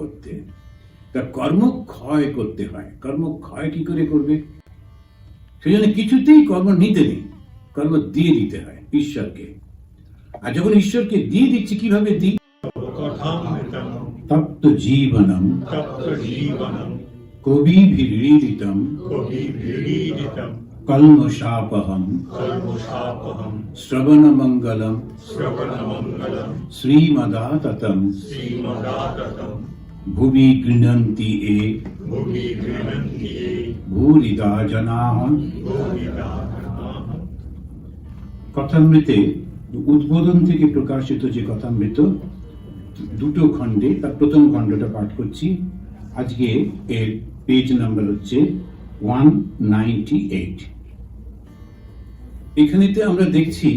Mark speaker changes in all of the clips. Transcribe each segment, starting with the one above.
Speaker 1: করতে। তা কর্ম ক্ষয় করতে হয়। কর্ম ক্ষয় কি করে করবে? সেজন্য কিছুতেই কর্ম নিতে নেই, কর্ম দিয়ে দিতে হয় ঈশ্বরকে। আর যখন ঈশ্বরকে দিয়ে দিচ্ছি, কিভাবে দিই? তপ্ত জীবনম কবিভিড়িতম কল্মষাপহম শ্রবণমঙ্গলম শ্রীমদাততম ভুবি গৃহন্তি এ ভূরিদা জনাঃ। কথামৃতে উদ্বোধন থেকে প্রকাশিত যে কথামৃত, দুটো খণ্ডে, তার প্রথম খণ্ডটা পাঠ করছি। আজকে এর পেজ নাম্বার হচ্ছে 198। এখানেতে আমরা দেখছি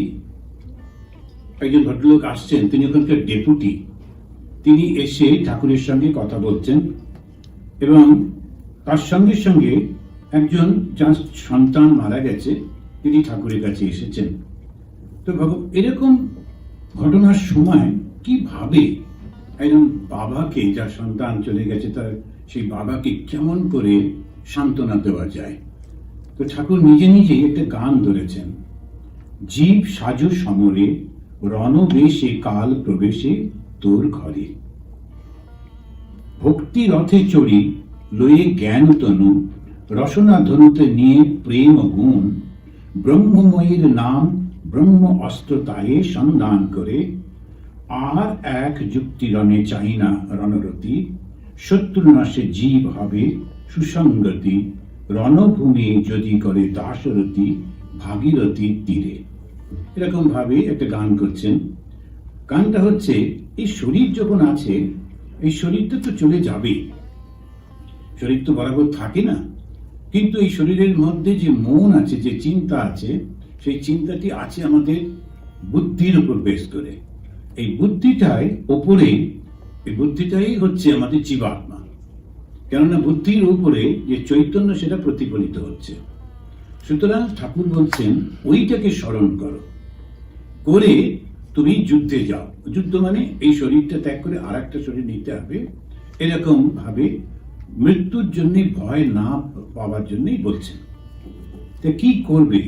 Speaker 1: একজন ভদ্রলোক আসছেন, তিনি ওখানকার ডেপুটি। তিনি এসে ঠাকুরের সঙ্গে কথা বলছেন এবং তার সঙ্গে সঙ্গে একজন যার সন্তান মারা গেছে তিনি ঠাকুরের কাছে এসেছেন। তো এরকম ঘটনার সময় কিভাবে একজন বাবাকে, যার সন্তান চলে গেছে, তার সেই বাবাকে কেমন করে সান্ত্বনা দেওয়া যায়? তো ঠাকুর নিজে নিজেই একটা গান ধরেছেন। জীব সাজু সমরে রণবেশে কাল প্রবেশে তোর ঘরে, ভক্তি রথে চড়ি লয়ে জ্ঞান তনু, রসনা ধনুতে নিয়ে প্রেম গুণ, ব্রহ্মময়ীর নাম ব্রহ্ম অস্ত্রতায়ে সন্ধান করে, আর এক যুক্তি রণে চাই না রণরতি, শত্রু নাশে জীব হবে সুসঙ্গতি, রণভূমি যদি করে দাসরথী ভাগীরথীর তীরে। এরকম ভাবে একটা গান করছেন। গানটা হচ্ছে, এই শরীর যখন আছে, এই শরীরটা তো চলে যাবে, শরীর তো বরাবর থাকে না, কিন্তু এই শরীরের মধ্যে যে মন আছে, যে চিন্তা আছে, সেই চিন্তাটি আছে আমাদের বুদ্ধির উপর বেশ করে। এই বুদ্ধিটাই ওপরে, এই বুদ্ধিটাই হচ্ছে আমাদের জীবাত্মা। কেননা বুদ্ধির উপরে যে চৈতন্য, সেটা প্রতিফলিত হচ্ছে। সুতরাং ঠাকুর বলছেন ওইটাকে স্মরণ করো, করে তুমি যুদ্ধে যাও। যুদ্ধ মানে এই শরীরটা ত্যাগ করে আর একটা শরীর নিতে হবে। এরকম ভাবে মৃত্যুর জন্য ভয় না পাওয়ার জন্যই বলছেন। তা কি করবে?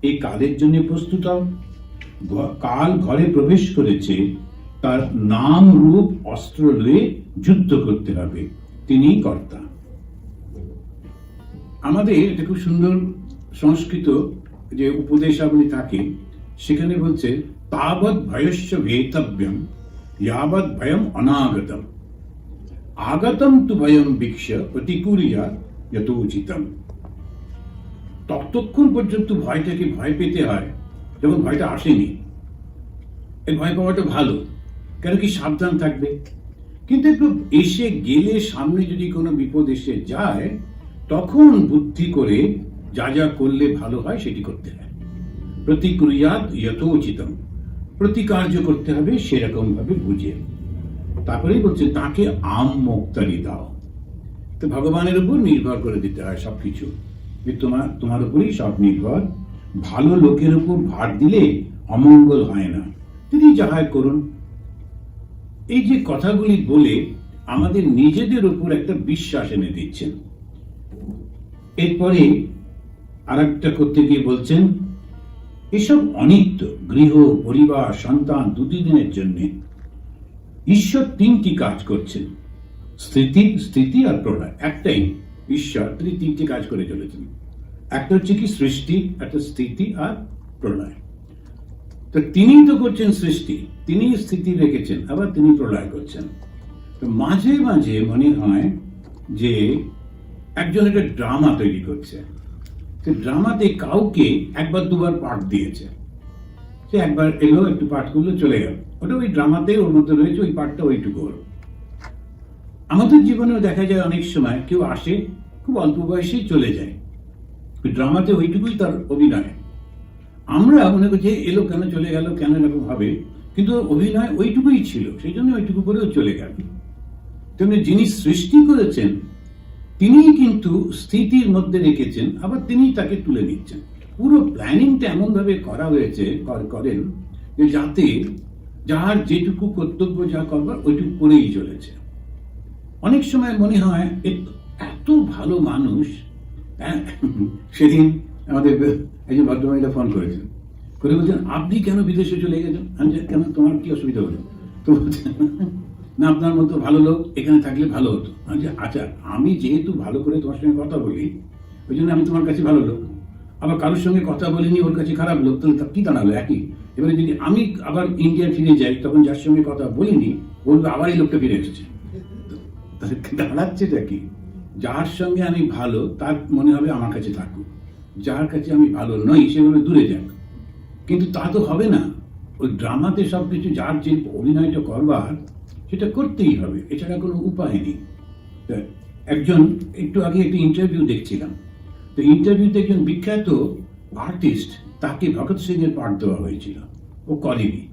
Speaker 1: এই কালের জন্য প্রস্তুত হও। কাল ঘরে প্রবেশ করেছে, তার নাম রূপ অস্ত্র লয়ে যুদ্ধ করতে হবে, তিনিই কর্তা। আমাদের এটা খুব সুন্দর সংস্কৃত যে উপদেশাবলী থাকে, সেখানে বলছে তাবৎ ভয়স্য ভেতব্যম ইয়াবৎ ভয়ম অনাগতম, আগতম তু ভয়ম বিক্ষ প্রতিকূলিয়া যথোচিতম। ততক্ষণ পর্যন্ত ভয়টাকে ভয় পেতে হয় যখন ভয়টা আসেনি। এই ভয় পাওয়াটা ভালো, কেন কি সাবধান থাকবে। কিন্তু একটু এসে গেলে, সামনে যদি কোনো বিপদ এসে যায়, তখন বুদ্ধি করে যা যা করলে ভালো হয় সেটি করতে হয়। প্রতিক্রিয়াত যথোচিতম, প্রতিকার্য করতে হবে সেরকম ভাবে বুঝে। তারপরেই বলছে তাকে আম মুক্তারি দাও। তো ভগবানের উপর নির্ভর করে দিতে হয় সবকিছু, যে তোমার উপরেই সব নির্ভর। ভালো লোকের উপর ভার দিলে অমঙ্গল হয় না, তিনি যাহাই করুন। এই যে কথাগুলি বলে আমাদের নিজেদের উপর একটা বিশ্বাস এনে দিচ্ছেন। এরপরে আর একটা করতে গিয়ে বলছেন এসব অনিত্য, গৃহ পরিবার সন্তান দুদিনের জন্য ঈশ্বর তিনটি কাজ করছেন, স্থিতি আর প্রলয়। একটাই ঈশ্বর, তিনি তিনটি কাজ করে চলেছেন। একটা হচ্ছে কি সৃষ্টি, একটা স্থিতি আর প্রলয়। তো তিনি তো করছেন সৃষ্টি, তিনি স্থিতি রেখেছেন, আবার তিনি প্রলয় করছেন। তো মাঝে মাঝে মনে হয় যে একজন একটা ড্রামা তৈরি করছে, সে ড্রামাতে কাউকে একবার দুবার পাঠ দিয়েছে, সে একবার এলো, একটু পাঠ করলো, চলে গেল। ওটা ওই ড্রামাতে ওর মধ্যে রয়েছে, ওই পাঠটা ওইটুকু হলো। আমাদের জীবনেও দেখা যায় অনেক সময় কেউ আসে, খুব অল্প বয়সেই চলে যায়, ড্রামাতে ওইটুকুই তার অভিনয়। আমরা মনে করছি এলো কেন, চলে গেল কেন, এরকম হবে, কিন্তু অভিনয় ওইটুকুই ছিল, সেই জন্য ওইটুকু করেও চলে গেল। তেমনি যিনি সৃষ্টি করেছেন তিনি কিন্তু স্থিতির মধ্যে রেখেছেন, আবার তিনি তাকে তুলে নিচ্ছেন। পুরো প্ল্যানিংটা এমন ভাবে করা হয়েছে, করেন যে যাতে যার যেটুকু কর্তব্য, যা করবার ওইটুকু করেই চলেছে। অনেক সময় মনে হয় এত ভালো মানুষ। সেদিন আমাদের একজন ভদ্রমহিলা ফোন করেছেন, করে বলছেন আপনি কেন বিদেশে চলে গেছেন? আমি কেন, তোমার কি অসুবিধা হলো? তো বলছেন না, আপনার মতো ভালো লোক এখানে থাকলে ভালো হতো। আমি আচ্ছা, আমি যেহেতু ভালো করে তোমার সঙ্গে কথা বলি ওই জন্য আমি তোমার কাছে ভালো লোক, আবার কারোর সঙ্গে কথা বলিনি ওর কাছে খারাপ লোক, তাহলে কি দাঁড়ালো? একই। এবারে যদি আমি আবার ইন্ডিয়া ফিরে যাই, তখন যার সঙ্গে কথা বলিনি বলবো আবার এই লোকটা ফিরে এসেছে। তাহলে দাঁড়াচ্ছেটা কি? যার সঙ্গে আমি ভালো তার মনে হবে আমার কাছে থাকুক, যার কাছে আমি ভালো নই সে বলে দূরে যাক। কিন্তু তা তো হবে না। ওই ড্রামাতে সবকিছু যার যে অভিনয়টা করবার সেটা করতেই হবে, এছাড়া কোনো উপায় নেই। একজন একটু আগে একটা ইন্টারভিউ দেখছিলাম, তো ইন্টারভিউতে একজন বিখ্যাত আর্টিস্ট, তাকে ভগৎ সিং এর পাঠ দেওয়া হয়েছিল, ও করেনি।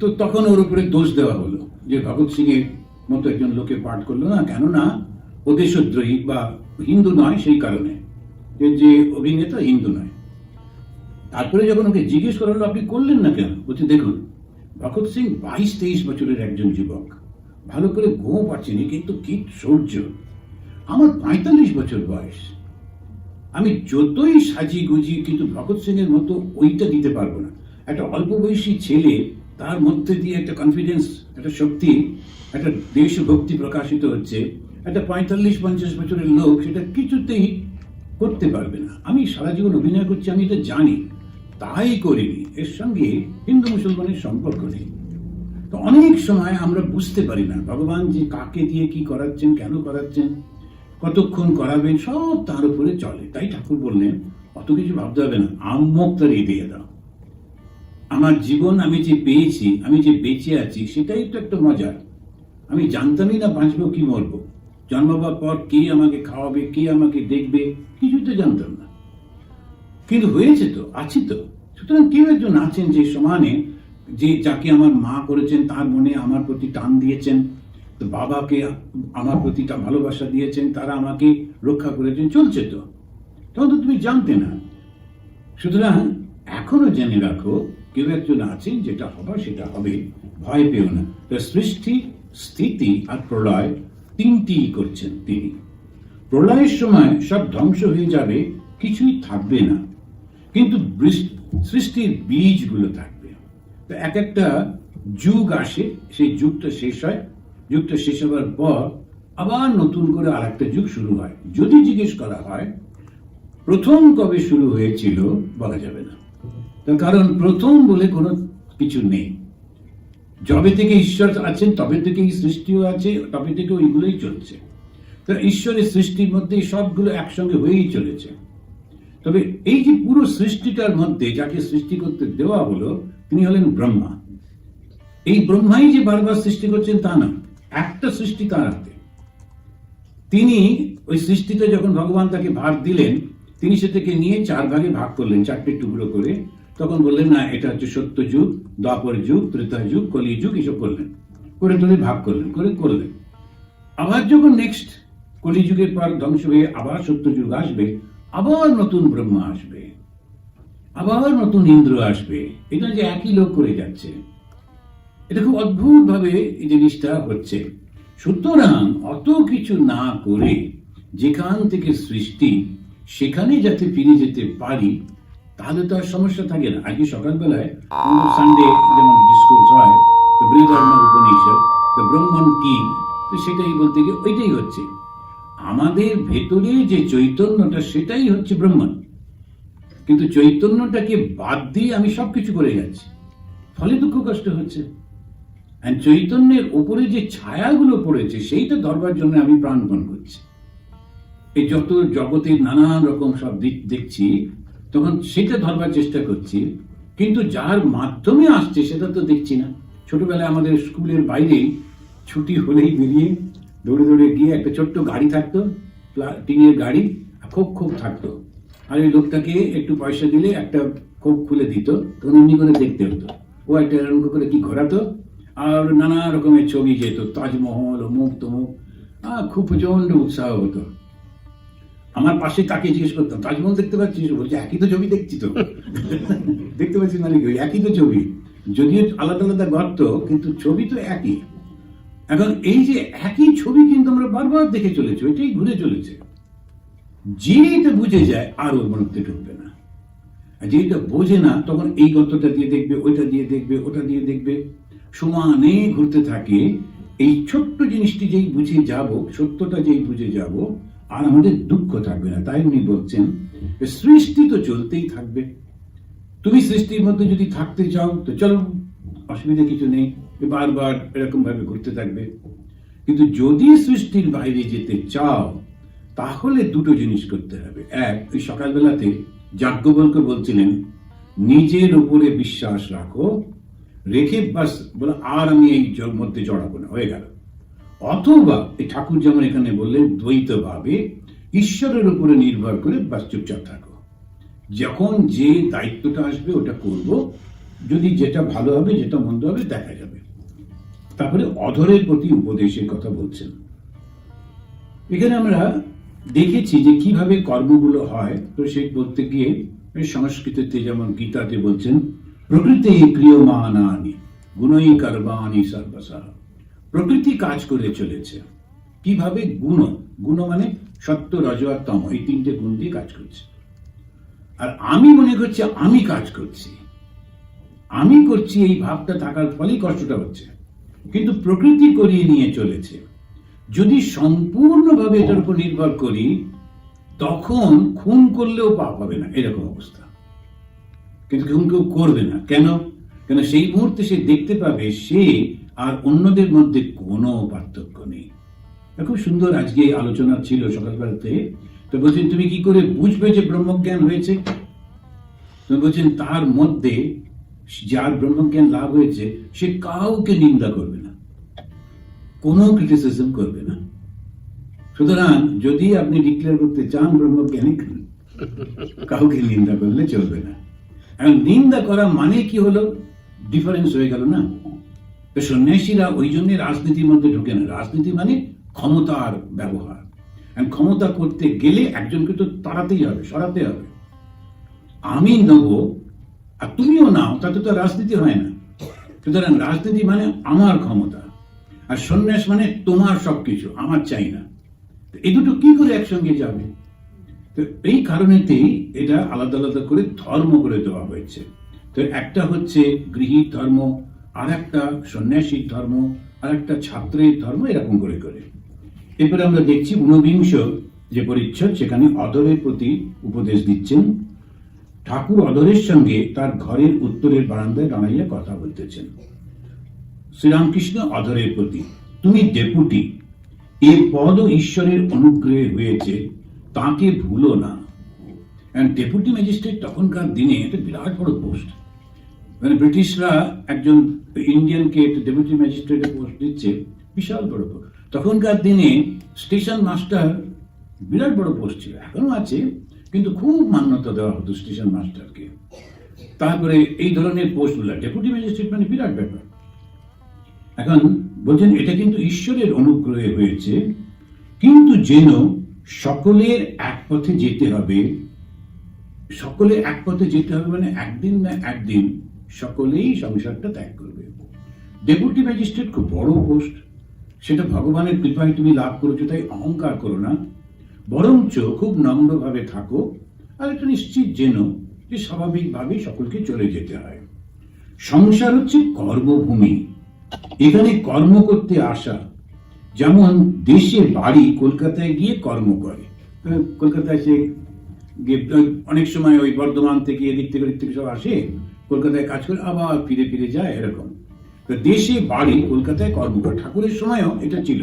Speaker 1: তো তখন ওর উপরে দোষ দেওয়া হলো যে ভগৎ সিং এর মতো একজন লোকে পাঠ করলো না, কেননা ও দেশদ্রোহী বা হিন্দু নয়, সেই কারণে যে অভিনেতা হিন্দু নয়। তারপরে যখন ওকে জিজ্ঞেস করা হলো আপনি করলেন না কেন, বলছে দেখুন ভগৎ সিং 22-23 বছরের একজন যুবক, ভালো করে ঘুমও পাচ্ছেনি, কিন্তু কি সৌর্য। আমার 45 বছর বয়স, আমি যতই সাজি গুজি কিন্তু ভগৎ সিং এর মতো ওইটা দিতে পারবো না। একটা অল্প বয়সী ছেলে, তার মধ্যে দিয়ে একটা কনফিডেন্স, একটা শক্তি, একটা দেশভক্তি প্রকাশিত হচ্ছে, একটা 45-50 বছরের লোক সেটা কিছুতেই করতে পারবে না। আমি সারা জীবন অভিনয় করছি, আমি এটা জানি, তাই করিনি। এর সঙ্গে হিন্দু মুসলমানের সম্পর্ক নেই। তো অনেক সময় আমরা বুঝতে পারি না ভগবান যে কাকে দিয়ে কি করাচ্ছেন, কেন করাচ্ছেন, কতক্ষণ করাবেন, সব তার উপরে চলে। তাই ঠাকুর বললেন অত কিছু ভাবতে হবে না, আম্মক্তারি দিয়ে দাও। আমার জীবন আমি যে পেয়েছি, আমি যে বেঁচে আছি, সেটাই তো একটা মজা। আমি জানতামই না বাঁচবো কি মরবো, জন্মাবার পর কে আমাকে খাওয়াবে, কে আমাকে দেখবে, কিছু তো জানতাম না, কিন্তু হয়েছে তো, আছি তো। সুতরাং কেউ একজন আছেন যে সমানে, যে যাকে আমার মা করেছেন, তার মনে আমার প্রতি টান দিয়েছেন, তো বাবাকে আমার প্রতি ভালোবাসা দিয়েছেন, তারা আমাকে রক্ষা করেছেন, চলছে তো। তখন তো তুমি জানতে না। সুতরাং এখনো জেনে রাখো কেউ একজন আছেন, যেটা হবার সেটা হবে, ভয় পেও না। সৃষ্টি, স্থিতি আর প্রলয় তিনটি করছেন তিনি। প্রলয়ের সময় সব ধ্বংস হয়ে যাবে, কিছুই থাকবে না, কিন্তু সৃষ্টির বীজগুলো থাকবে। তো এক একটা যুগ আসে, সেই যুগটা শেষ হয়, যুগটা শেষ হবার পর আবার নতুন করে আর একটা যুগ শুরু হয়। যদি জিজ্ঞেস করা হয় প্রথম কবে শুরু হয়েছিল, বলা যাবে না, তার কারণ প্রথম বলে কোনো কিছু নেই। যবে থেকে ঈশ্বর আছেন তবে থেকেই সৃষ্টিও আছে, তবে থেকে ওইগুলোই চলছে। তো ঈশ্বরের সৃষ্টির মধ্যে সবগুলো একসঙ্গে হয়েই চলেছে। তবে এই যে পুরো সৃষ্টিটার মধ্যে যাকে সৃষ্টি করতে দেওয়া হলো, তিনি হলেন ব্রহ্মা। এই ব্রহ্মাই যে বারবার সৃষ্টি করছেন তা না, একটা সৃষ্টি তার হাতে। তিনি ওই সৃষ্টিতে যখন ভগবান তাকে ভাগ দিলেন, তিনি সেটাকে নিয়ে 4 ভাগে ভাগ করলেন, 4টে টুকরো করে। তখন বললেন না, এটা হচ্ছে সত্য যুগ, দ্বাপর যুগ, ত্রেতা যুগ, কলি যুগ, এসব করলেন, করে তোলে ভাগ করলেন, করলেন। আবার যখন নেক্সট কলিযুগের পর ধ্বংস হয়ে আবার সত্য যুগ আসবে, আবার নতুন ব্রহ্মা আসবে, আবার নতুন ইন্দ্র আসবে। এটা যে একই লোক করে যাচ্ছে, এটা খুব অদ্ভুত ভাবে এই জিনিসটা হচ্ছে। সুতরাং অত কিছু না করে যেখান থেকে সৃষ্টি সেখানে যাতে ফিরে যেতে পারি, তাহলে তো আর সমস্যা থাকে না। আজকে সকালবেলায় সানডে যেমন ডিসকোর্স হয়, তো বৃহদারণ্য উপনিষদ, তো ব্রহ্মণ কি, তো সেটাই বলতে গিয়ে ওইটাই হচ্ছে আমাদের ভেতরে যে চৈতন্যটা, সেটাই হচ্ছে ব্রহ্মণ। কিন্তু চৈতন্যটাকে বাদ দিয়ে আমি সবকিছু করে যাচ্ছি, ফলে দুঃখ কষ্ট হচ্ছে। চৈতন্যের উপরে যে ছায়াগুলো পড়েছে, সেইটা ধরবার জন্য আমি প্রাণপণ করছি। এই যত জগতের নানান রকম সব দিক দেখছি, তখন সেটা ধরবার চেষ্টা করছি, কিন্তু যার মাধ্যমে আসছে সেটা তো দেখছি না। ছোটবেলায় আমাদের স্কুলের বাইরে ছুটি হলেই বেরিয়ে দৌড়ে দৌড়ে গিয়ে একটা ছোট্ট গাড়ি থাকতো, টিনের গাড়ি, খোপ থাকতো, আর ওই লোকটাকে একটু পয়সা দিলে একটা খোপ খুলে দিত, তখন এমনি করে দেখতে হতো। ও একটা এরকম করে কি ঘোরাতো, আর নানা রকমের ছবি যেত, তাজমহল, অমুক তমুক, খুব প্রচন্ড উৎসাহ হতো। আমার পাশে তাকে জিজ্ঞেস করতাম, তাজমহল দেখতে পাচ্ছিস? বলছে একই তো ছবি দেখছি তো। দেখতে পাচ্ছিস মানে কি? একই তো ছবি, যদিও আলাদা আলাদা গর্ত, কিন্তু ছবি তো একই। এখন এই যে একই ছবি কিন্তু আমরা বারবার দেখে চলেছি, ওইটাই ঘুরে চলেছে। যে এটা বুঝে যায় আর ওর মধ্যে ঢুকবে না, আর যে এটা বোঝে না তখন এই গল্পটা দিয়ে দেখবে, ওইটা দিয়ে দেখবে, ওটা দিয়ে দেখবে, সমানে ঘুরতে থাকে। এই ছোট্ট জিনিসটি যেই বুঝে যাব, সত্যটা যেই বুঝে যাব, আর আমাদের দুঃখ থাকবে না। তাই উনি বলছেন সৃষ্টি তো চলতেই থাকবে, তুমি সৃষ্টির মধ্যে যদি থাকতে চাও তো চলো, অসুবিধা কিছু নেই, বারবার এরকম ভাবে ঘুরতে থাকবে। কিন্তু যদি সৃষ্টির বাইরে যেতে চাও তাহলে দুটো জিনিস করতে হবে। এক, ওই সকালবেলাতে যাজ্ঞবল্ক্য বলছিলেন নিজের উপরে বিশ্বাস রাখো, রেখে বাস বলে আর আমি এই মধ্যে জড়াবো না, হয়ে গেল। অথবা এই ঠাকুর যেমন এখানে বললেন দ্বৈত ভাবে ঈশ্বরের উপরে নির্ভর করে বাস চুপচাপ থাকো, যখন যে দায়িত্বটা আসবে ওটা করব, যদি যেটা ভালো হবে যেটা মন্দ হবে দেখা যাবে। তারপরে অধরের প্রতি উপদেশের কথা বলছেন। এখানে আমরা দেখেছি যে কিভাবে কর্মগুলো হয়। তো সেই বলতে গিয়ে সংস্কৃতিতে যেমন গীতাতে বলছেন প্রকৃতি ক্রিয়মাণানি গুণই কর্মাণি সর্বসা, প্রকৃতি কাজ করে চলেছে। কিভাবে? গুণ মানে সত্য, রজ আর তম, এই তিনটে গুণ দিয়ে কাজ করছে। আর আমি মনে করছি আমি কাজ করছি, আমি করছি, এই ভাবটা থাকার ফলেই কষ্টটা হচ্ছে। কিন্তু প্রকৃতি করিয়ে নিয়ে চলেছে। যদি সম্পূর্ণভাবে এটার উপর নির্ভর করি তখন খুন করলেও পাপ হবে না, এরকম অবস্থা। কিন্তু খুন কেউ করবে না, কেন? কেন সেই মুহূর্তে সে দেখতে পাবে সে আর অন্যদের মধ্যে কোনো পার্থক্য নেই। খুব সুন্দর আজকে আলোচনা ছিল সকালবেলাতে। তো বলছেন তুমি কি করে বুঝবে যে ব্রহ্মজ্ঞান হয়েছে? তুমি বলছেন তার মধ্যে যার ব্রহ্মজ্ঞান লাভ হয়েছে সে কাউকে নিন্দা করবে না, কোনো ক্রিটিসিজম করবে না। সুতরাং যদি আপনি ডিক্লেয়ার করতে চান ব্রহ্মজ্ঞানী, কাউকে নিন্দা করলে চলবে না। এখন নিন্দা করা মানে কি হলো? ডিফারেন্স হয়ে গেল না? তো সন্ন্যাসীরা ওই জন্য রাজনীতির মধ্যে ঢোকে না। রাজনীতি মানে ক্ষমতার ব্যবহার। ক্ষমতা করতে গেলে একজনকে তো তাড়াতেই হবে, সরাতে হবে। আমি নেব আর তুমিও নাও, তাতে তো রাজনীতি হয় না। সুতরাং রাজনীতি মানে আমার ক্ষমতা, আর সন্ন্যাস মানে তোমার সবকিছু, আমার চাই না। এই দুটো কি করে একসঙ্গে যাবে? তো এই কারণেতেই এটা আলাদা আলাদা করে ধর্ম করে দেওয়া হয়েছে। তো একটা হচ্ছে গৃহী ধর্ম, আর একটা সন্ন্যাসীর ধর্ম, আর একটা ছাত্রের ধর্ম, এরকম করে করে। এরপরে আমরা দেখছি ঊনবিংশ যে পরিচ্ছদ, সেখানে অধরের প্রতি উপদেশ দিচ্ছেন। ঠাকুর অধরের সঙ্গে তার ঘরের উত্তরের বারান্দায় দাঁড়াইয়া কথা বলতেছেন। শ্রীরামকৃষ্ণ অধরের প্রতি, তুমি ডেপুটি, এ পদ ঈশ্বরের অনুগ্রহে হয়েছে, তাকে ভুলো না। ডেপুটি ম্যাজিস্ট্রেট তখনকার দিনে একটা বিরাট বড় পোস্ট। মানে ব্রিটিশরা একজন ইন্ডিয়ানকে ডেপুটি ম্যাজিস্ট্রেটের পোস্ট দিচ্ছে, বিশাল বড় পোস্ট। তখনকার দিনে স্টেশন মাস্টার বিরাট বড় পোস্ট ছিল, এখনো আছে, কিন্তু খুব মান্যতা দেওয়া হতো স্টেশন মাস্টারকে। তারপরে এই ধরনের পোস্টগুলো, ডেপুটি ম্যাজিস্ট্রেট মানে বিরাট ব্যাপার। এখন বলছেন এটা কিন্তু ঈশ্বরের অনুগ্রহে হয়েছে, কিন্তু যেন সকলের এক পথে যেতে হবে। সকলের এক পথে যেতে হবে মানে একদিন না একদিন সকলেই সংসারটা ত্যাগ করবে। ডেপুটি ম্যাজিস্ট্রেট খুব বড় পোস্ট, সেটা ভগবানের কৃপায় তুমি লাভ করেছো, তাই অহংকার করো না, বরঞ্চ খুব নম্রভাবে থাকো। আর এটা নিশ্চিত যেন যে স্বাভাবিকভাবে সকলকে চলে যেতে হয়। সংসার হচ্ছে কর্মভূমি, এখানে কর্ম করতে আসা। যেমন দেশে বাড়ি কলকাতায় গিয়ে কর্ম করে, কলকাতায় সে অনেক সময় ওই বর্ধমান থেকে এদিক থেকে সব আসে, কলকাতায় কাজ করে আবার ফিরে ফিরে যায়, এরকম। তো দেশে বাড়ি কলকাতায় কর্ম করে। ঠাকুরের সময়ও এটা ছিল,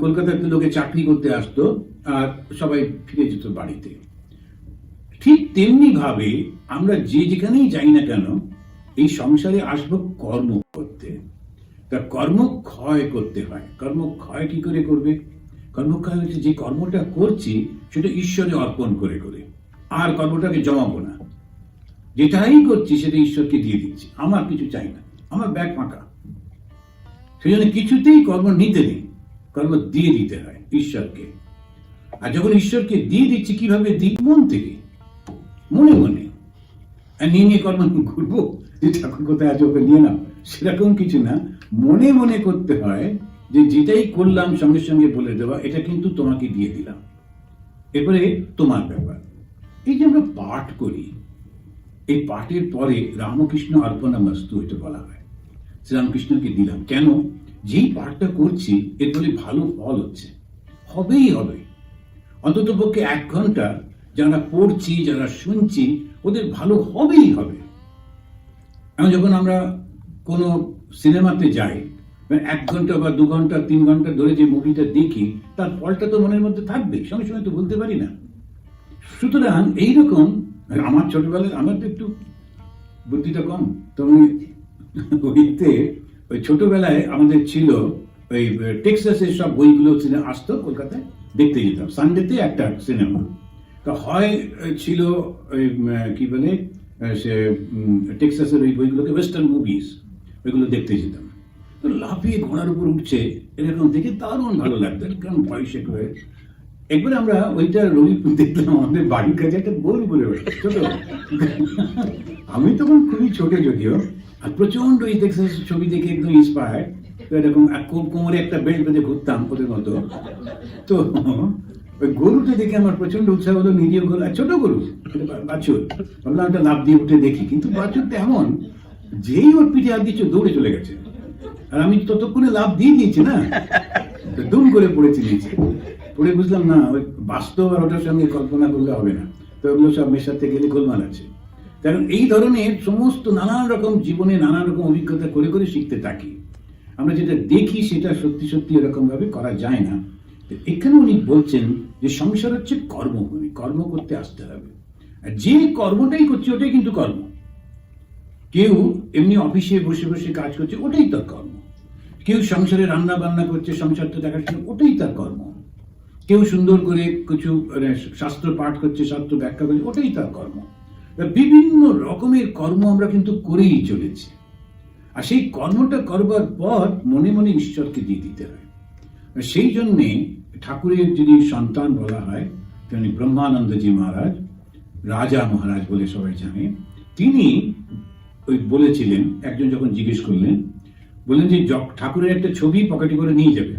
Speaker 1: কলকাতাতে লোকে চাকরি করতে আসতো আর সবাই ফিরে যেত বাড়িতে। ঠিক তেমনি ভাবে আমরা যে যেখানেই যাই না কেন এই সংসারে আসবো কর্ম করতে। তা কর্ম ক্ষয় করতে হয়। কর্ম ক্ষয় কি করে করবে? কর্মক্ষয় হচ্ছে যে কর্মটা করছি সেটা ঈশ্বরে অর্পণ করে করে, আর কর্মটাকে জমাবো না। যেটাই করছি সেটা ঈশ্বরকে দিয়ে দিচ্ছি, আমার কিছু চাই না, আমার ব্যাগ ফাঁকা। সেই জন্য কিছুতেই কর্ম নিতে নেই, কর্ম দিয়ে দিতে হয় ঈশ্বরকে। আর যখন ঈশ্বরকে দিয়ে দিচ্ছি, কিভাবে দিই? মন থেকে, মনে মনে। আর নিয়ে কর্ম ঘুরবো যে ঠাকুর কোথায় আছে ওকে নিয়ে নাও, সেরকম কিছু না। মনে মনে করতে হয় যে যেটাই করলাম সঙ্গে সঙ্গে বলে দেওয়া এটা কিন্তু তোমাকে দিয়ে দিলাম, এরপরে তোমার ব্যাপার। এই যে আমরা পাঠ করি, এই পাঠের পরে রামকৃষ্ণ অর্পণমস্তু এটা বলা হয়, শ্রীরামকৃষ্ণকে দিলাম। কেন? যেই পাঠটা করছি এর ফলে ভালো ফল হচ্ছে, হবেই হবে। অন্তত পক্ষে 1 ঘন্টা যারা পড়ছি, যারা শুনছি, ওদের ভালো হবেই হবে। এখন যখন আমরা কোনো সিনেমাতে যাই, 1 ঘন্টা বা 2 ঘন্টা 3 ঘন্টা ধরে যে মুভিটা দেখি, তার ফলটা তো মনের মধ্যে থাকবে, সঙ্গে সঙ্গে তো বলতে পারি না। সুতরাং এইরকম আমার ছোটবেলায়, আমার তো একটু বুদ্ধিটা কম, তো ওই ছোটবেলায় আমাদের ছিল ওই টেক্সাসের সব বইগুলো আসতো কলকাতায়, দেখতে যেতাম। সানডেতে একটা সিনেমা তো হয় ছিল, ওই কি বলে সে টেক্সাসের ওই বইগুলোকে ওয়েস্টার্ন মুভিজ, ওইগুলো দেখতে যেতাম। তো লাফিয়ে ঘোড়ার উপর উঠছে এরকম দেখে দারুণ ভালো লাগতো, কারণ বয়সে হয়ে। একবার আমরা ওইটা রবি দেখলাম আমাদের বাড়ির কাছে একটা গোল বলে ছোট, আমি তখন খুবই ছোট যদিও, আর প্রচন্ড এই টেক্সাস ছবি দেখে একদম ইন্সপায়ার্ড। তো এরকম কোমরে একটা বেল্ট বেঁধে ঘুরতাম ওদের মতো। তো ওই গরুটা দেখে আমার প্রচন্ড উৎসাহ হলো, নিজেও গরু, ছোট গরু, বাছুর, ভাবলাম একটা লাফ দিয়ে উঠে দেখি। কিন্তু বাছুরটা এমন, যেই ওর পিঠে হাত দিচ্ছে দৌড়ে চলে গেছে, আর আমি ততক্ষণে লাফ দিয়ে দিয়েছি না, দুম করে পড়েছি নিচে। পড়ে বুঝলাম না, ওই বাস্তব আর ওটার সঙ্গে কল্পনা করলে হবে না, তো ওগুলো সব মেশাতে গেলে গোলমাল আছে। কারণ এই ধরনের সমস্ত নানান রকম জীবনে নানান রকম অভিজ্ঞতা করে করে শিখতে থাকি। আমরা যেটা দেখি সেটা সত্যি সত্যি এরকম ভাবে করা যায় না। এখানে উনি বলছেন যে সংসার হচ্ছে কর্মভূমি, কর্ম করতে আসতে হবে। আর যে কর্মটাই করছে ওটাই কিন্তু কর্ম। কেউ এমনি অফিসে বসে বসে কাজ করছে, ওটাই তার কর্ম। কেউ সংসারে রান্না বান্না করছে, সংসারটা দেখাচ্ছে, ওটাই তার কর্ম। কেউ সুন্দর করে কিছু শাস্ত্র পাঠ করছে, শাস্ত্র ব্যাখ্যা করছে, ওটাই তার কর্ম। বিভিন্ন রকমের কর্ম আমরা কিন্তু করেই চলেছি। আর সেই কর্মটা করবার পর মনে মনে ঈশ্বরকে দিয়ে দিতে হয়। সেই জন্যে ঠাকুরের যিনি সন্তান বলা হয়, তিনি ব্রহ্মানন্দজি মহারাজ, রাজা মহারাজ বলে সবাই জানে। তিনি ওই বলেছিলেন, একজন যখন জিজ্ঞেস করলেন, বললেন যে ঠাকুরের একটা ছবি পকেটে করে নিয়ে যাবে,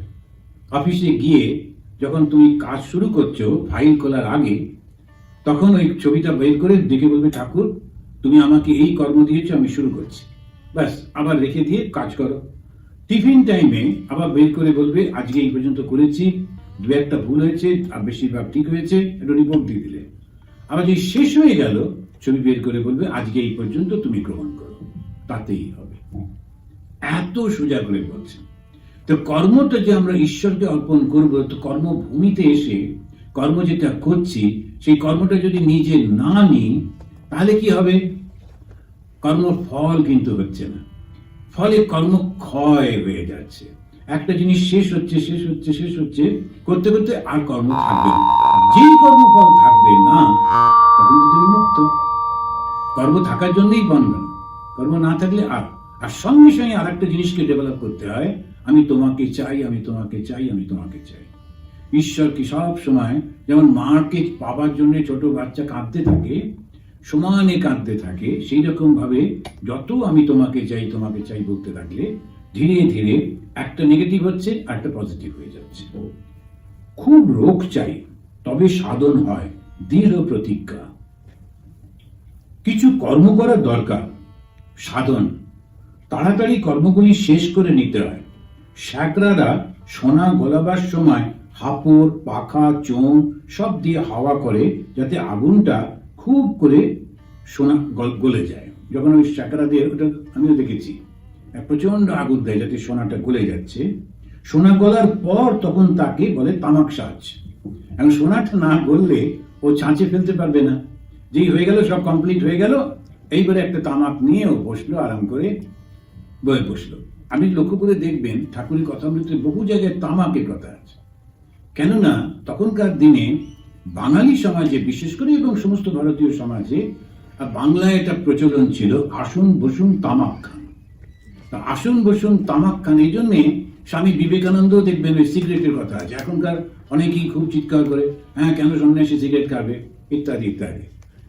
Speaker 1: অফিসে গিয়ে যখন তুমি কাজ শুরু করছো ফাইল খোলার আগে, তখন ওই ছবিটা বের করে দেখে বলবে, ঠাকুর তুমি আমাকে এই কর্ম দিয়েছো, আমি শুরু করছি, ব্যাস, আবার রেখে দিয়ে কাজ করো। টিফিন টাইমে আবার বের করে বলবে, আজকে এই পর্যন্ত করেছি, 2-1টা ভুল হয়েছে, আর বেশিরভাগ ঠিক হয়েছে, একটা রিপোর্ট দিয়ে দিলে। আবার যদি শেষ হয়ে গেল, ছবি বের করে বলবে, আজকে এই পর্যন্ত তুমি গ্রহণ করো, তাতেই হবে। এত সোজা করে বলছে। তো কর্মটা যে আমরা ঈশ্বরকে অর্পণ করবো, তো কর্মভূমিতে এসে কর্ম যেটা করছি, সেই কর্মটা যদি নিজে না নিই, তাহলে কি হবে? কর্মফল কিন্তু হচ্ছে না, ফলে কর্ম ক্ষয় হয়ে যাচ্ছে। একটা জিনিস শেষ হচ্ছে, শেষ হচ্ছে, শেষ হচ্ছে, করতে করতে আর কর্ম থাকবে না। যে কর্মফল থাকবে না, তখন তো তুমি মুক্ত। কর্ম থাকার জন্যই বন্ধন, কর্ম না থাকলে আর সঙ্গে সঙ্গে আর একটা জিনিসকে ডেভেলপ করতে হয়, আমি তোমাকে চাই, আমি তোমাকে চাই, আমি তোমাকে চাই। ঈশ্বর কি সব সময়, যেমন মাকে পাবার জন্য ছোট বাচ্চা কাঁদতে থাকে, সমানে কাঁদতে থাকে, সেই রকম ভাবে যত আমি তোমাকে চাই, তোমাকে চাই বলতে থাকলে ধীরে ধীরে একটা নেগেটিভ হচ্ছে, একটা পজিটিভ হয়ে যাচ্ছে। খুব রোগ চাই, তবে সাধন হয় দৃঢ় প্রতিজ্ঞা। কিছু কর্ম করার দরকার, সাধন, তাড়াতাড়ি কর্মগুলি শেষ করে নিতে হয়। শ্যাকরারা সোনা গলাবার সময় হাপড়, পাখা, চোং সব দিয়ে হাওয়া করে, যাতে আগুনটা খুব করে সোনা গলে যায়। যখন ওই শ্যাকরা দিয়ে, ওটা আমিও দেখেছি, প্রচন্ড আগুন দেয় যাতে সোনাটা গলে যাচ্ছে। সোনা গলার পর তখন তাকে বলে তামাক সাজ। এখন সোনাটা না গললে ও ছাঁচে ফেলতে পারবে না। যেই হয়ে গেল, সব কমপ্লিট হয়ে গেল, এইবারে একটা তামাক নিয়ে ও বসলো, আরাম করে বয়ে বসলো। আপনি লক্ষ্য করে দেখবেন ঠাকুরের কথামৃতে বহু জায়গায় তামাকের কথা আছে। কেননা তখনকার দিনে বাঙালি সমাজে বিশেষ করে, এবং সমস্ত ভারতীয় সমাজে, বাংলায় এটা প্রচলন ছিল, আসুন বসুন তামাক খান। আসুন বসুন তামাক খান, এই জন্যে স্বামী বিবেকানন্দ দেখবেন ওই সিগারেটের কথা আছে। এখনকার অনেকেই খুব চিৎকার করে, হ্যাঁ কেন সন্ন্যাসী সিগারেট খাবে, ইত্যাদি ইত্যাদি।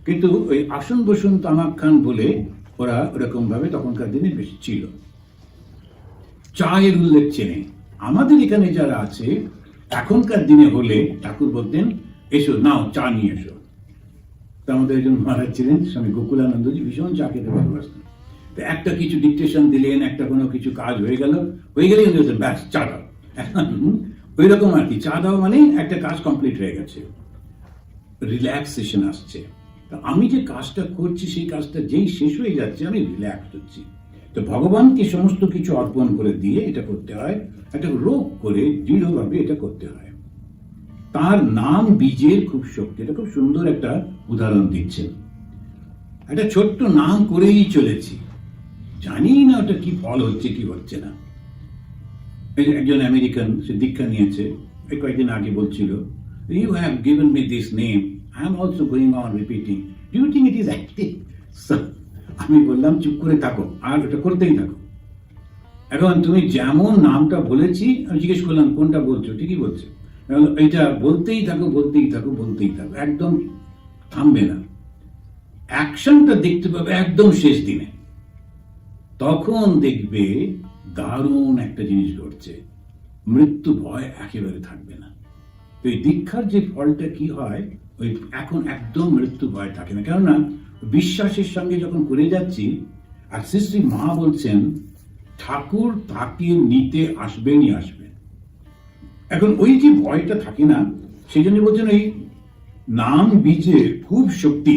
Speaker 1: কিন্তু ওই আসন বসুন তামাক খান বলে ওরা ওরকম ভাবে তখনকার দিনে বেশি ছিল। চায়ের উল্লেখ চেনে আমাদের এখানে যারা আছে, এখনকার দিনে হলে ঠাকুর বলতেন এসো নাও চা নিয়ে এসো। তো আমাদের একজন মহারাজ ছিলেন স্বামী গোকুলানন্দজি, ভীষণ চা খেতে ভালোবাসতেন। তো একটা কিছু ডিকটেশন দিলেন, একটা কোনো কিছু কাজ হয়ে গেলেই উনি বলতেন ব্যাস চা দাও। ওই রকম আর কি, চা দাও মানে একটা কাজ কমপ্লিট হয়ে গেছে, রিল্যাক্সেশন আসছে। তো আমি যে কাজটা করছি সেই কাজটা যেই শেষ হয়ে যাচ্ছে আমি রিল্যাক্স হচ্ছি। তো ভগবানকে সমস্ত কিছু অর্পণ করে দিয়ে এটা করতে হয়, একটা রোগ করে দৃঢ়ভাবে এটা করতে হয়। তার নাম বীজের খুব শক্তি, এটা খুব সুন্দর একটা উদাহরণ দিচ্ছেন। একটা ছোট্ট নাম করেই চলেছি, জানি না ওটা কি ফল হচ্ছে কি হচ্ছে না। একজন আমেরিকান, সে দীক্ষা নিয়েছে, কয়েকদিন আগে বলছিল, you have given me this name, I am also going on repeating, do you think it is active? আমি বললাম চুপ করে থাকো আর ওটা করতেই থাকো। এখন তুমি যেমন নামটা বলেছি, আমি জিজ্ঞেস করলাম কোনটা বলছো, ঠিকই বলছো, এটা বলতেই থাকো বলতেই থাকো বলতেই থাকো, একদম থামবে না। অ্যাকশনটা দেখতে পাবে একদম শেষ দিনে, তখন দেখবে দারুণ একটা জিনিস ঘটছে, মৃত্যু ভয় একেবারে থাকবে না। তো এই দীক্ষার যে ফলটা কি হয়, ওই এখন একদম মৃত্যু ভয় থাকে না, কেননা বিশ্বাসের সঙ্গে যখন করে যাচ্ছি। আর শ্রী শ্রী মা বলছেন ঠাকুর তাকে নিতে আসবেনই আসবেন। এখন ওই যে ভয়টা থাকে না, সেই জন্য বলছেন ওই নাম বীজের খুব শক্তি।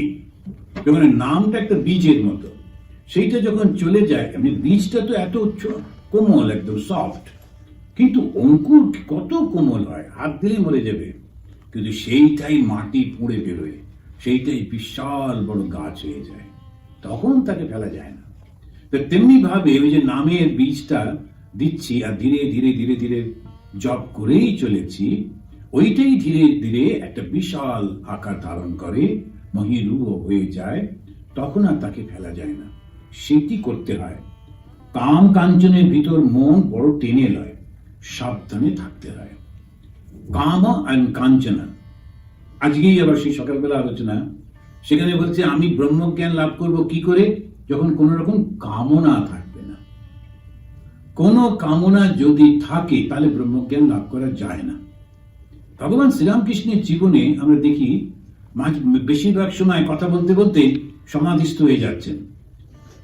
Speaker 1: যেমন নামটা একটা বীজের মতো, সেইটা যখন চলে যায়, এমনি বীজটা তো এত কোমল, একদম সফট, কিন্তু অঙ্কুর কত কোমল হয়, হাত দিলেই মরে যাবে, কিন্তু সেইটাই মাটি পুড়ে বেরোয়, সেইটাই বিশাল বড় গাছ হয়ে যায়, তখন তাকে ফেলা যায় না। তো তেমনি ভাবে ওই যে নামের বীজটা দিচ্ছি আর ধীরে ধীরে ধীরে ধীরে জপ করেই চলেছি, ওইটাই ধীরে ধীরে একটা বিশাল আকার ধারণ করে, মহিরূহ হয়ে যায়, তখন আর তাকে ফেলা যায় না। সেটি করতে হয়। কাম কাঞ্চনের ভিতর মন বড় টেনে লয়, সাবধানে থাকতে হয়। কাম আর কাঞ্চনা, আজকেই আবার সেই সকালবেলা আলোচনা, সেখানে বলছে আমি ব্রহ্মজ্ঞান লাভ করব কি করে, যখন কোন রকম কামনা থাকবে না। কোন কামনা যদি থাকে তাহলে ব্রহ্মজ্ঞান লাভ করা যায় না। ভগবান শ্রীরামকৃষ্ণের জীবনে আমরা দেখি বেশিরভাগ সময় কথা বলতে বলতে সমাধিস্থ হয়ে যাচ্ছেন,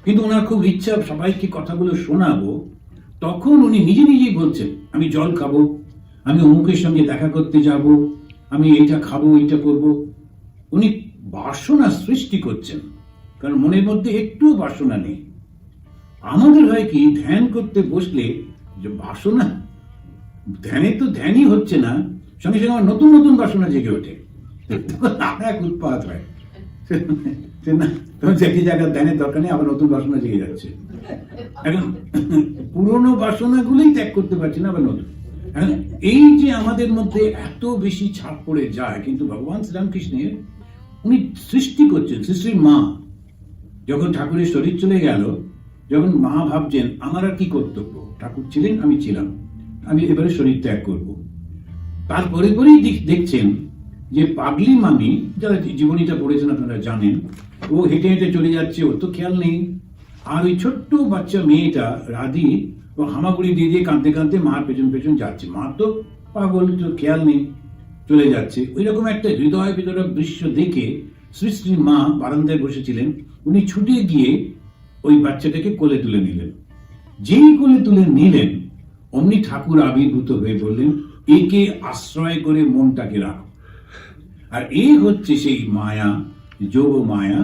Speaker 1: কিন্তু ওনার খুব ইচ্ছা সবাইকে কথাগুলো শোনাবো, তখন উনি নিজে নিজেই বলছেন আমি জল খাবো, আমি অমুকের সঙ্গে দেখা করতে যাব, আমি এইটা খাবো এইটা করব। উনি বাসনা সৃষ্টি করছেন, কারণ মনের মধ্যে একটু বাসনা নেই। আমাদের হয় কি, ধ্যান করতে বসলে যে বাসনা, ধ্যানে তো ধ্যানই হচ্ছে না, সঙ্গে সঙ্গে আমার নতুন নতুন বাসনা জেগে ওঠে, এক উৎপাত হয়। একই জায়গায় ধ্যানের দরকার নেই, আবার নতুন বাসনা জেগে যাচ্ছে। এখন পুরোনো বাসনাগুলোই ত্যাগ করতে পারছি না, আবার নতুন। এখন এই যে আমাদের মধ্যে এত বেশি ছাপ পড়ে যায়, কিন্তু ভগবান শ্রীরামকৃষ্ণের উনি সৃষ্টি করছেন। শ্রী মা যখন ঠাকুরের শরীর চলে গেল, যখন মা ভাবছেন আমার আর কি কর্তব্য, ঠাকুর ছিলেন আমি ছিলাম, আমি এবারে শরীর ত্যাগ করব। তারপরে পরেই দেখছেন যে পাগলি মামি, যারা জীবনীটা পড়েছেন আপনারা জানেন, ও হেঁটে হেঁটে চলে যাচ্ছে, ওর তো খেয়াল নেই। আর ওই ছোট্ট বাচ্চা মেয়েটা রাধি, ও হামাগুড়ি দিয়ে দিয়ে কাঁদতে কাঁদতে মার পেছন পেছন যাচ্ছে, মা তো পাগল, তো খেয়াল নেই, চলে যাচ্ছে। ওই রকম একটা হৃদয় বিদরক দৃশ্য দেখে শ্রী শ্রী মা বারান্দায় বসেছিলেন, উনি ছুটে গিয়ে ওই বাচ্চাটাকে কোলে তুলে নিলেন। যেই কোলে তুলে নিলেন, অমনি ঠাকুর আবির্ভূত হয়ে বললেন একে আশ্রয় করে মনটাকে রাখো। আর এই হচ্ছে সেই মায়া, যোগ মায়া,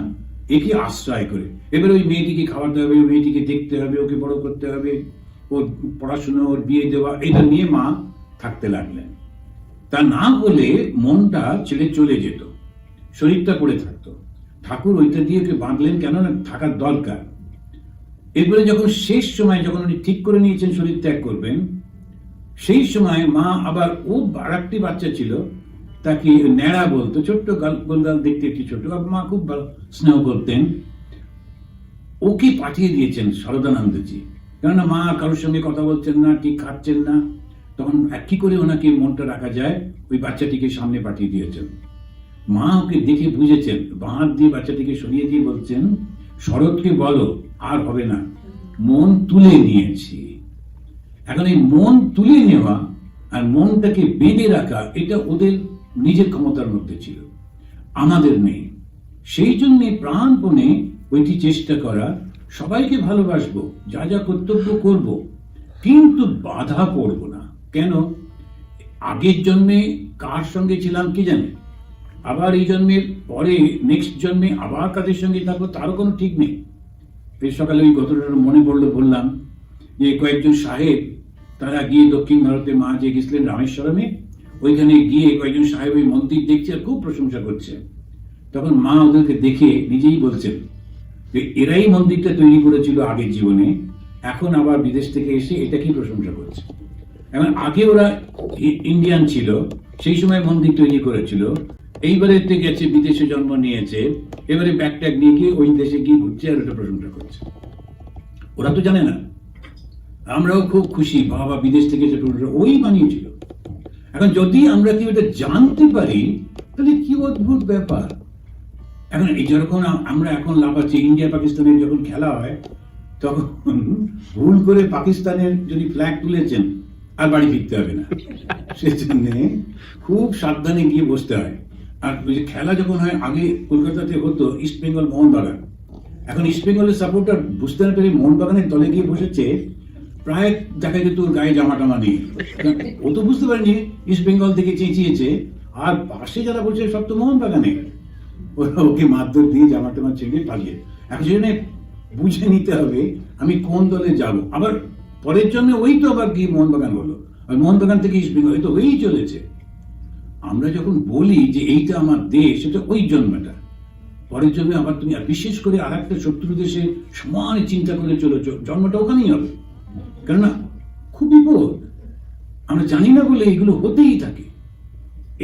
Speaker 1: একে আশ্রয় করে। এবার ওই মেয়েটিকে খাওয়াতে হবে, ওই মেয়েটিকে দেখতে হবে, ওকে বড় করতে হবে, ওর পড়াশোনা, ওর বিয়ে দেওয়া, এটা নিয়ে মা থাকতে লাগলেন। তা না হলে মনটা ছেড়ে চলে যেত, শরীরটা পড়ে থাকতো। ঠাকুর ওইটা দিয়ে ওকে বাঁধলেন, কেননা থাকার দরকার। এরপরে যখন শেষ সময়, যখন উনি ঠিক করে নিয়েছেন শরীর ত্যাগ করবেন, সেই সময় মা আবার, ও আর একটি বাচ্চা ছিল, তাকে ন্যাড়া বলতো, ছোট্ট গোলগাল দেখতে একটি ছোট, মা খুব ভালো স্নেহ করতেন, ওকে পাঠিয়ে দিয়েছেন শারদানন্দজি। কেননা মা কারোর সঙ্গে কথা বলছেন না, ঠিক খাচ্ছেন না, তখন কি করে ওনাকে মনটা রাখা যায়, ওই বাচ্চাটিকে সামনে পাঠিয়ে দিয়েছেন। মা ওকে দেখে বুঝেছেন, বাঁ হাত দিয়ে বাচ্চাটিকে সরিয়ে দিয়ে বলছেন, শরৎকে বলো আর হবে না, মন তুলে নিয়েছি। এখন এই মন তুলে নেওয়া আর মনটাকে বেঁধে রাখা, এটা ওদের নিজের ক্ষমতার মধ্যে ছিল, আমাদের নেই। সেই জন্যে প্রাণপণে ওইটি চেষ্টা করা, সবাইকে ভালোবাসবো, যা যা কর্তব্য করব, কিন্তু বাধা পড়ব না। কেন? আগের জন্মে কার সঙ্গে ছিলাম কি জানে, আবার এই জন্মের পরে নেক্সট জন্মে আবার কাদের সঙ্গে থাকবো তারও কোনো ঠিক নেই। এই সকালে ওই ঘটনাটা মনে পড়লো, বললাম যে কয়েকজন সাহেব তারা গিয়ে দক্ষিণ ভারতে, মা যে গেছিলেন রামেশ্বরমে, ওইখানে গিয়ে কয়েকজন সাহেব ওই মন্দির দেখছে আর খুব প্রশংসা করছে। তখন মা ওদেরকে দেখে নিজেই বলছেন যে এরাই মন্দিরটা তৈরি করেছিল আগের জীবনে, এখন আবার বিদেশ থেকে এসে এটা কি প্রশংসা করছে। এখন আগে ওরা ইন্ডিয়ান ছিল, সেই সময় মন্দির তৈরি করেছিল, এইবারে গেছে বিদেশে জন্ম নিয়েছে, এবারে ব্যাগ ট্যাগ নিয়ে গিয়ে ওই দেশে গিয়ে ঘুরছে আর ওটা প্রশংসা করছে। ওরা তো জানে না। আমরাও খুব খুশি, বাবা বিদেশ থেকে এসে প্রশংসা, ওই বানিয়েছিল। এখন যদি আমরা কি ওটা জানতে পারি, তাহলে কি অদ্ভুত ব্যাপার। এখন এই যেরকম আমরা এখন লাফাচ্ছি, ইন্ডিয়া পাকিস্তানের যখন খেলা হয় তখন ভুল করে পাকিস্তানের যদি ফ্ল্যাগ তুলেছেন আর বাড়ি ফিরতে হবে না, সেজন্য খুব সাবধানে গিয়ে বসতে হয়। আর ওই যে খেলা যখন হয়, আগে কলকাতাতে হতো ইস্ট বেঙ্গল মোহনবাগান, এখন ইস্ট বেঙ্গলের সাপোর্টার বুঝতে না পেরে মোহনবাগানের দলে গিয়ে বসেছে, প্রায় দেখা যেত ওর গায়ে জামা টামা নেই, ও তো বুঝতে পারেনি ইস্ট বেঙ্গল থেকে চেঁচিয়েছে, আর পাশে যারা বসে সব তো মোহনবাগানে, ওরা ওকে মারধর দিয়ে জামা টামা ছেড়ে পালিয়ে। এখন সেজন্য বুঝে নিতে হবে আমি কোন দলে যাব। আবার পরের জন্য ওই তো আবার গিয়ে মোহনবাগান হলো, আর মোহনবাগান থেকে ইস্ট বেঙ্গল, তো হয়েই চলেছে। আমরা যখন বলি যে এইটা আমার দেশ, সেটা ওই জন্মটা, পরের জন্মে আবার তুমি, আর বিশেষ করে আর একটা শত্রু দেশে সমান চিন্তা করে চলেছ, জন্মটা ওখানেই হবে। কেননা খুব বিপদ, আমরা জানি না বলে এগুলো হতেই থাকে।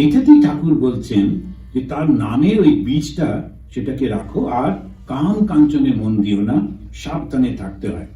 Speaker 1: এইটাতেই ঠাকুর বলছেন যে তার নামের ওই বীজটা, সেটাকে রাখো, আর কাম কাঞ্চনে মন দিও না, সাবধানে থাকতে হয়।